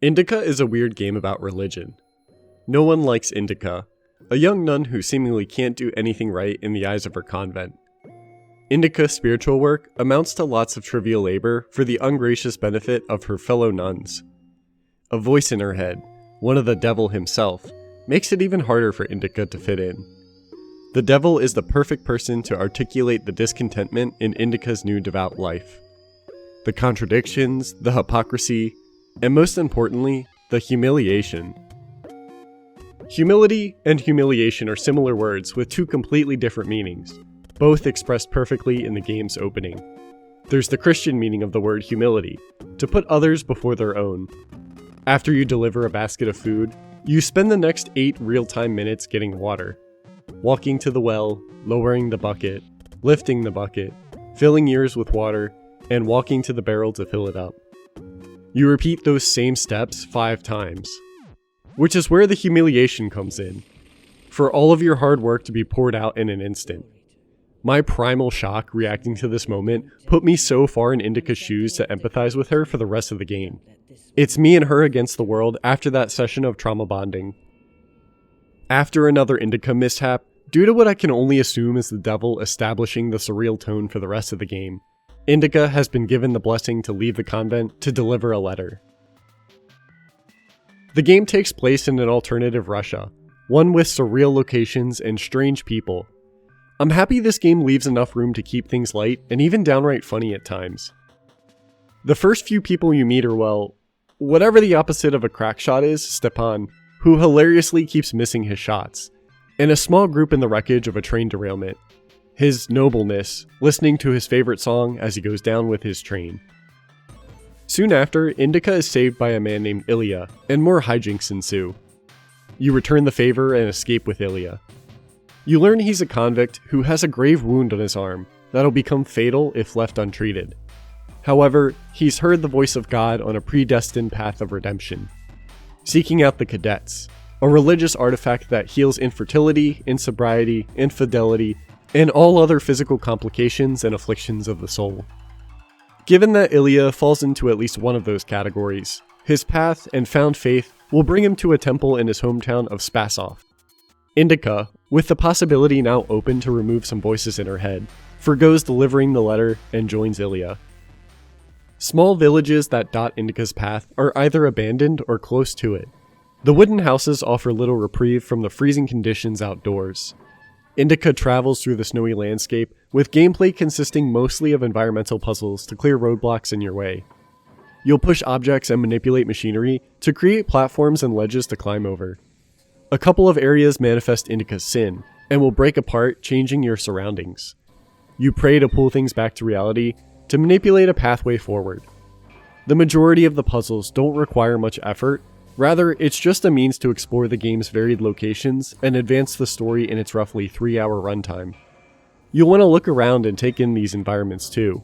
Indika is a weird game about religion. No one likes Indika, a young nun who seemingly can't do anything right in the eyes of her convent. Indika's spiritual work amounts to lots of trivial labor for the ungracious benefit of her fellow nuns. A voice in her head, one of the devil himself, makes it even harder for Indika to fit in. The devil is the perfect person to articulate the discontentment in Indika's new devout life. The contradictions, the hypocrisy, and most importantly, the humiliation. Humility and humiliation are similar words with two completely different meanings, both expressed perfectly in the game's opening. There's the Christian meaning of the word humility, to put others before their own. After you deliver a basket of food, you spend the next 8 real-time minutes getting water. Walking to the well, lowering the bucket, lifting the bucket, filling yours with water, and walking to the barrel to fill it up. You repeat those same steps 5 times. Which is where the humiliation comes in. For all of your hard work to be poured out in an instant. My primal shock reacting to this moment put me so far in Indika's shoes to empathize with her for the rest of the game. It's me and her against the world after that session of trauma bonding. After another Indika mishap, due to what I can only assume is the devil establishing the surreal tone for the rest of the game, Indika has been given the blessing to leave the convent to deliver a letter. The game takes place in an alternative Russia, one with surreal locations and strange people. I'm happy this game leaves enough room to keep things light and even downright funny at times. The first few people you meet are, well, whatever the opposite of a crack shot is, Stepan, who hilariously keeps missing his shots, and a small group in the wreckage of a train derailment. His nobleness, listening to his favorite song as he goes down with his train. Soon after, Indika is saved by a man named Ilya, and more hijinks ensue. You return the favor and escape with Ilya. You learn he's a convict who has a grave wound on his arm that'll become fatal if left untreated. However, he's heard the voice of God on a predestined path of redemption. Seeking out the cadets, a religious artifact that heals infertility, insobriety, infidelity, and all other physical complications and afflictions of the soul. Given that Ilya falls into at least one of those categories, his path and found faith will bring him to a temple in his hometown of Spasov. Indika, with the possibility now open to remove some voices in her head, forgoes delivering the letter and joins Ilya. Small villages that dot Indika's path are either abandoned or close to it. The wooden houses offer little reprieve from the freezing conditions outdoors. Indika travels through the snowy landscape, with gameplay consisting mostly of environmental puzzles to clear roadblocks in your way. You'll push objects and manipulate machinery to create platforms and ledges to climb over. A couple of areas manifest Indika's sin, and will break apart, changing your surroundings. You pray to pull things back to reality, to manipulate a pathway forward. The majority of the puzzles don't require much effort. Rather, it's just a means to explore the game's varied locations and advance the story in its roughly 3-hour runtime. You'll want to look around and take in these environments too.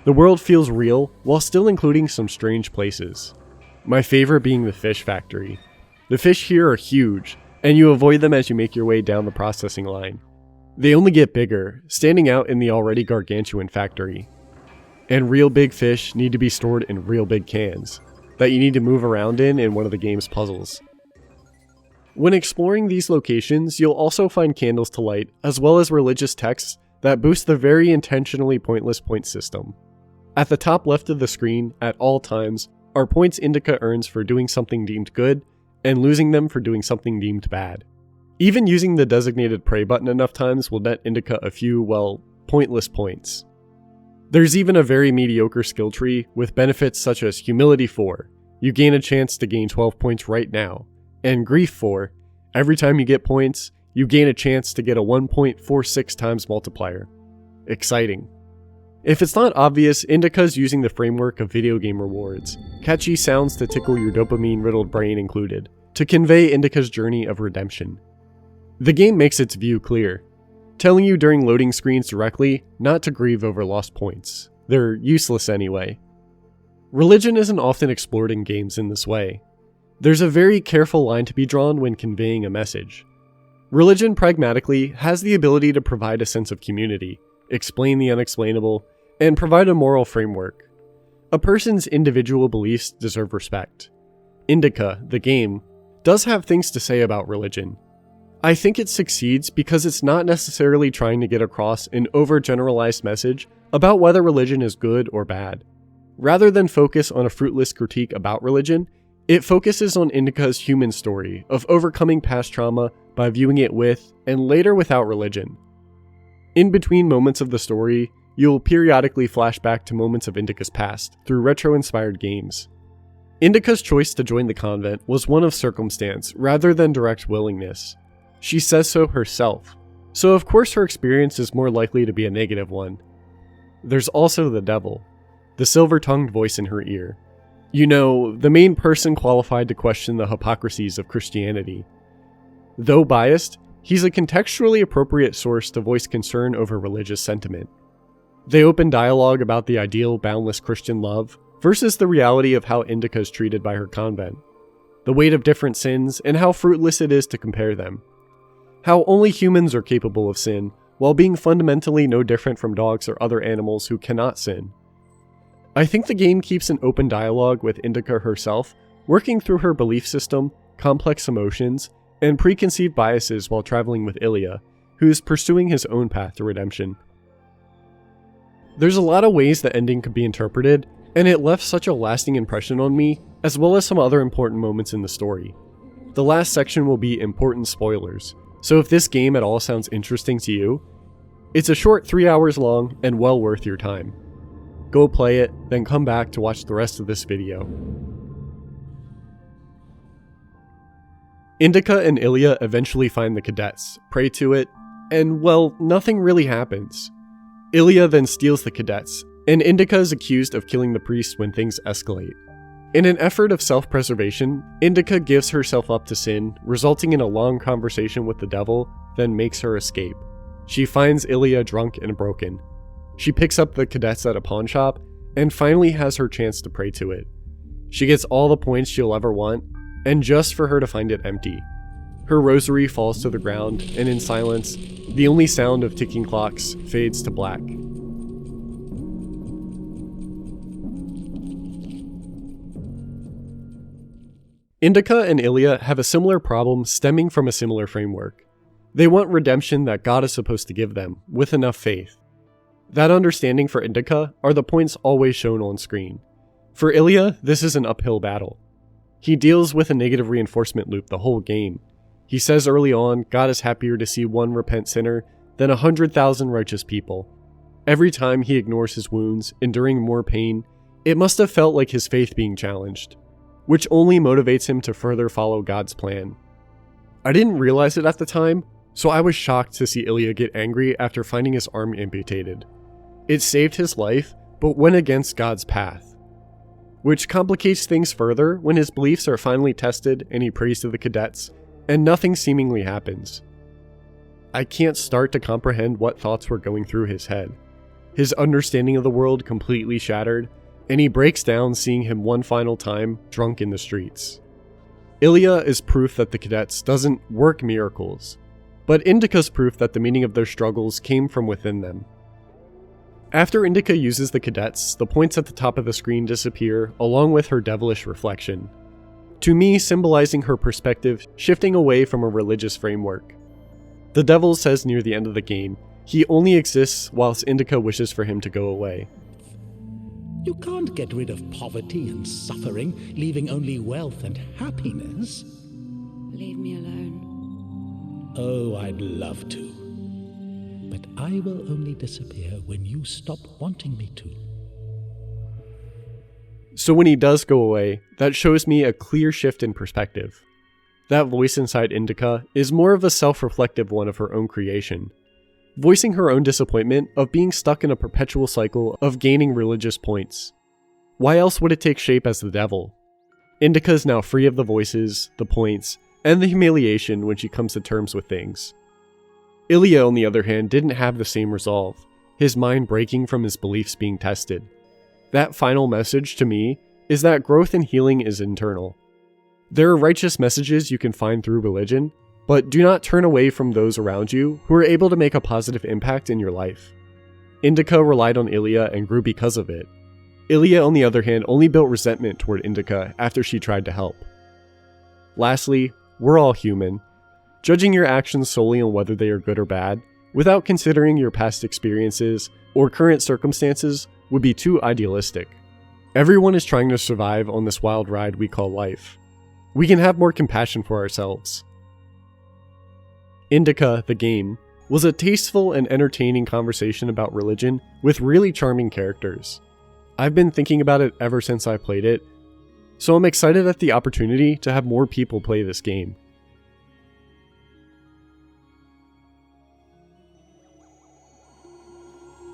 The world feels real, while still including some strange places. My favorite being the fish factory. The fish here are huge, and you avoid them as you make your way down the processing line. They only get bigger, standing out in the already gargantuan factory. And real big fish need to be stored in real big cans that you need to move around in one of the game's puzzles. When exploring these locations, you'll also find candles to light, as well as religious texts that boost the very intentionally pointless point system. At the top left of the screen, at all times, are points Indika earns for doing something deemed good, and losing them for doing something deemed bad. Even using the designated pray button enough times will net Indika a few, well, pointless points. There's even a very mediocre skill tree with benefits such as Humility 4, you gain a chance to gain 12 points right now, and Grief 4, every time you get points, you gain a chance to get a 1.46 times multiplier. Exciting. If it's not obvious, Indika's using the framework of video game rewards, catchy sounds to tickle your dopamine-riddled brain included, to convey Indika's journey of redemption. The game makes its view clear, telling you during loading screens directly not to grieve over lost points. They're useless anyway. Religion isn't often explored in games in this way. There's a very careful line to be drawn when conveying a message. Religion pragmatically has the ability to provide a sense of community, explain the unexplainable, and provide a moral framework. A person's individual beliefs deserve respect. Indika, the game, does have things to say about religion. I think it succeeds because it's not necessarily trying to get across an overgeneralized message about whether religion is good or bad. Rather than focus on a fruitless critique about religion, it focuses on Indika's human story of overcoming past trauma by viewing it with, and later without religion. In between moments of the story, you'll periodically flash back to moments of Indika's past through retro-inspired games. Indika's choice to join the convent was one of circumstance rather than direct willingness. She says so herself, so of course her experience is more likely to be a negative one. There's also the devil, the silver-tongued voice in her ear. You know, the main person qualified to question the hypocrisies of Christianity. Though biased, he's a contextually appropriate source to voice concern over religious sentiment. They open dialogue about the ideal boundless Christian love versus the reality of how Indika is treated by her convent, the weight of different sins, and how fruitless it is to compare them. How only humans are capable of sin, while being fundamentally no different from dogs or other animals who cannot sin. I think the game keeps an open dialogue with Indika herself, working through her belief system, complex emotions, and preconceived biases while traveling with Ilya, who's pursuing his own path to redemption. There's a lot of ways the ending could be interpreted, and it left such a lasting impression on me, as well as some other important moments in the story. The last section will be important spoilers, so if this game at all sounds interesting to you, it's a short 3 hours long and well worth your time. Go play it, then come back to watch the rest of this video. Indika and Ilya eventually find the cadets, pray to it, and well, nothing really happens. Ilya then steals the cadets, and Indika is accused of killing the priest when things escalate. In an effort of self-preservation, Indika gives herself up to sin, resulting in a long conversation with the devil, then makes her escape. She finds Ilya drunk and broken. She picks up the cadets at a pawn shop, and finally has her chance to pray to it. She gets all the points she'll ever want, and just for her to find it empty. Her rosary falls to the ground, and in silence, the only sound of ticking clocks fades to black. Indika and Ilya have a similar problem stemming from a similar framework. They want redemption that God is supposed to give them, with enough faith. That understanding for Indika are the points always shown on screen. For Ilya, this is an uphill battle. He deals with a negative reinforcement loop the whole game. He says early on, God is happier to see one repent sinner than 100,000 righteous people. Every time he ignores his wounds, enduring more pain, it must have felt like his faith being challenged, which only motivates him to further follow God's plan. I didn't realize it at the time, so I was shocked to see Ilya get angry after finding his arm amputated. It saved his life, but went against God's path, which complicates things further when his beliefs are finally tested and he prays to the cadets, and nothing seemingly happens. I can't start to comprehend what thoughts were going through his head. His understanding of the world completely shattered, and he breaks down seeing him one final time drunk in the streets. Ilya is proof that the cadets doesn't work miracles, but Indika's proof that the meaning of their struggles came from within them. After Indika uses the cadets, the points at the top of the screen disappear along with her devilish reflection, to me symbolizing her perspective shifting away from a religious framework. The devil says near the end of the game, he only exists whilst Indika wishes for him to go away. You can't get rid of poverty and suffering, leaving only wealth and happiness. Leave me alone. Oh, I'd love to. But I will only disappear when you stop wanting me to. So when he does go away, that shows me a clear shift in perspective. That voice inside Indika is more of a self-reflective one of her own creation, voicing her own disappointment of being stuck in a perpetual cycle of gaining religious points. Why else would it take shape as the devil? Indika is now free of the voices, the points, and the humiliation when she comes to terms with things. Ilya, on the other hand, didn't have the same resolve, his mind breaking from his beliefs being tested. That final message to me is that growth and healing is internal. There are righteous messages you can find through religion, but do not turn away from those around you who are able to make a positive impact in your life. Indika relied on Ilya and grew because of it. Ilya, on the other hand, only built resentment toward Indika after she tried to help. Lastly, we're all human. Judging your actions solely on whether they are good or bad, without considering your past experiences or current circumstances, would be too idealistic. Everyone is trying to survive on this wild ride we call life. We can have more compassion for ourselves. Indika, the game, was a tasteful and entertaining conversation about religion with really charming characters. I've been thinking about it ever since I played it, so I'm excited at the opportunity to have more people play this game.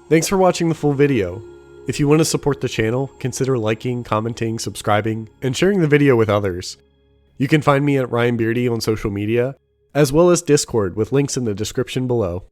Thanks for watching the full video. If you want to support the channel, consider liking, commenting, subscribing, and sharing the video with others. You can find me at Ryan Beardy on social media, as well as Discord with links in the description below.